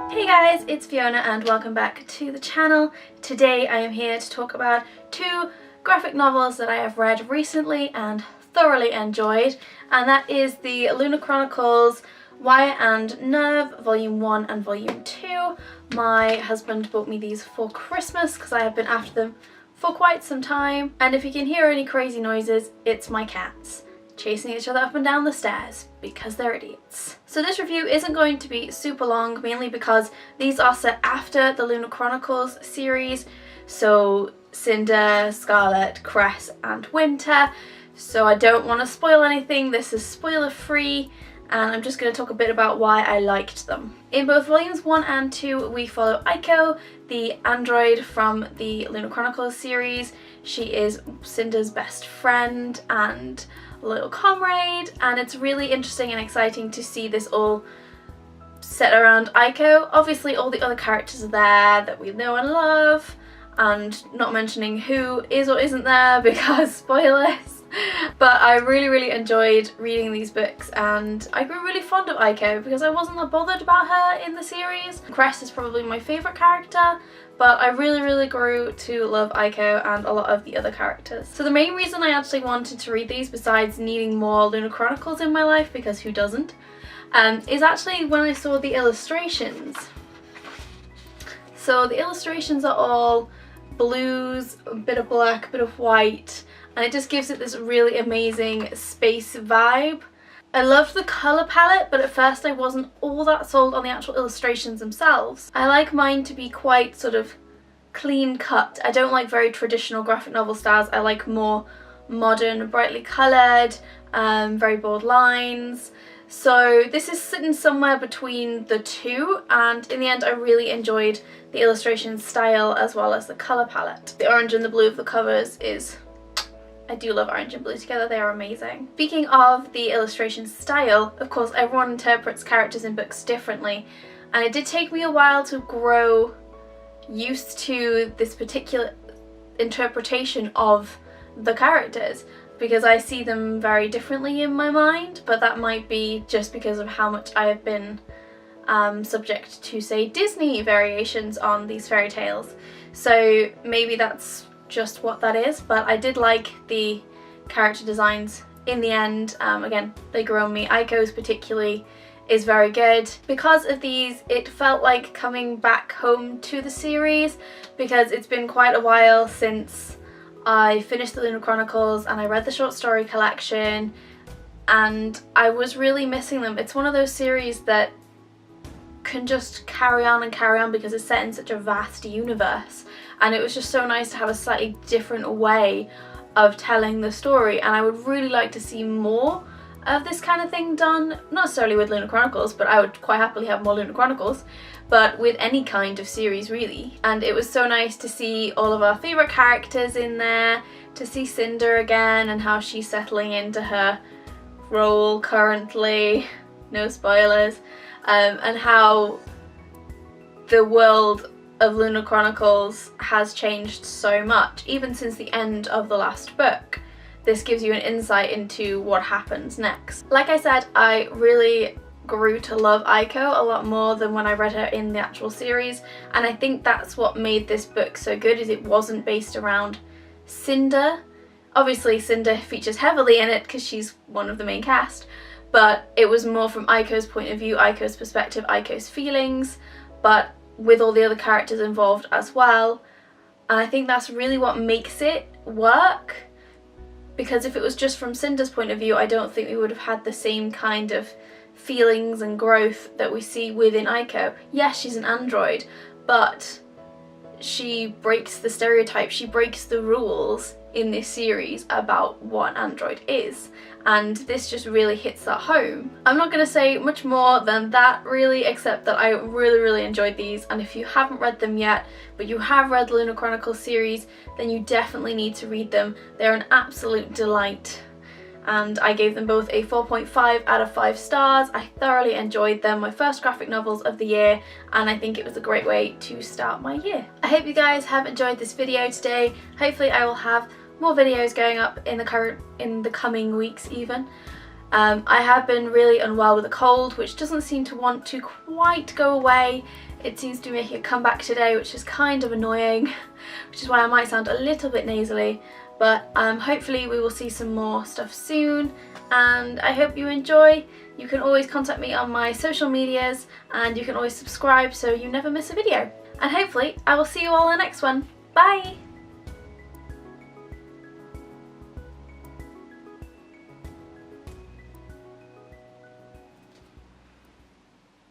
Hey guys, it's Fiona and welcome back to the channel. Today I am here to talk about two graphic novels that I have read recently and thoroughly enjoyed, and that is the Lunar Chronicles Wire and Nerve Volume 1 and Volume 2. My husband bought me these for Christmas because I have been after them for quite some time, and if you can hear any crazy noises, it's my cats chasing each other up and down the stairs because they're idiots. So this review isn't going to be super long, mainly because these are set after the Lunar Chronicles series, so Cinder, Scarlet, Cress and Winter, so I don't want to spoil anything. This is spoiler free and I'm just going to talk a bit about why I liked them. In both volumes 1 and 2 we follow Aiko, the android from the Lunar Chronicles series. She is Cinder's best friend and little comrade, and it's really interesting and exciting to see this all set around Aiko. Obviously all the other characters are there that we know and love, and not mentioning who is or isn't there because spoilers. But I really enjoyed reading these books and I grew really fond of Aiko because I wasn't that bothered about her in the series. Cress is probably my favourite character, but I really grew to love Aiko and a lot of the other characters. So the main reason I actually wanted to read these, besides needing more Lunar Chronicles in my life, because who doesn't, is actually when I saw the illustrations. So the illustrations are all blues, a bit of black, a bit of white, and it just gives it this really amazing space vibe. I loved the colour palette, but at first I wasn't all that sold on the actual illustrations themselves. I like mine to be quite sort of clean cut. I don't like very traditional graphic novel styles. I like more modern, brightly coloured, very bold lines. So this is sitting somewhere between the two, and in the end I really enjoyed the illustration style as well as the colour palette. The orange and the blue of the covers is... I do love orange and blue together, they are amazing. Speaking of the illustration style, of course everyone interprets characters in books differently, and it did take me a while to grow used to this particular interpretation of the characters, because I see them very differently in my mind, but that might be just because of how much I have been subject to, say, Disney variations on these fairy tales. So maybe that's just what that is, but I did like the character designs in the end. Again, they grew on me. Aiko's particularly is very good. Because of these, it felt like coming back home to the series, because it's been quite a while since I finished the Lunar Chronicles and I read the short story collection, and I was really missing them. It's one of those series that can just carry on and carry on because it's set in such a vast universe, and it was just so nice to have a slightly different way of telling the story, and I would really like to see more of this kind of thing done, not necessarily with Lunar Chronicles, but I would quite happily have more Lunar Chronicles, but with any kind of series really. And it was so nice to see all of our favourite characters in there, to see Cinder again and how she's settling into her role currently, no spoilers, and how the world of Lunar Chronicles has changed so much, even since the end of the last book. This gives you an insight into what happens next. Like I said, I really grew to love Aiko a lot more than when I read her in the actual series, and I think that's what made this book so good, is it wasn't based around Cinder. Obviously Cinder features heavily in it because she's one of the main cast, but it was more from Aiko's point of view, Aiko's perspective, Aiko's feelings, but with all the other characters involved as well. And I think that's really what makes it work, because if it was just from Cinder's point of view, I don't think we would have had the same kind of feelings and growth that we see within Aiko. Yes, she's an android, but she breaks the stereotype, she breaks the rules in this series about what an android is, and this just really hits that home. I'm not going to say much more than that really, except that I really enjoyed these, and if you haven't read them yet but you have read the Lunar Chronicles series, then you definitely need to read them. They're an absolute delight, and I gave them both a 4.5 out of 5 stars. I thoroughly enjoyed them, my first graphic novels of the year, and I think it was a great way to start my year. I hope you guys have enjoyed this video today. Hopefully I will have more videos going up in the coming weeks even. I have been really unwell with a cold, which doesn't seem to want to quite go away It seems to be making a comeback today, which is kind of annoying, which is why I might sound a little bit nasally, but hopefully we will see some more stuff soon, and I hope you enjoy. You can always contact me on my social medias, and you can always subscribe so you never miss a video. And hopefully I will see you all in the next one. Bye!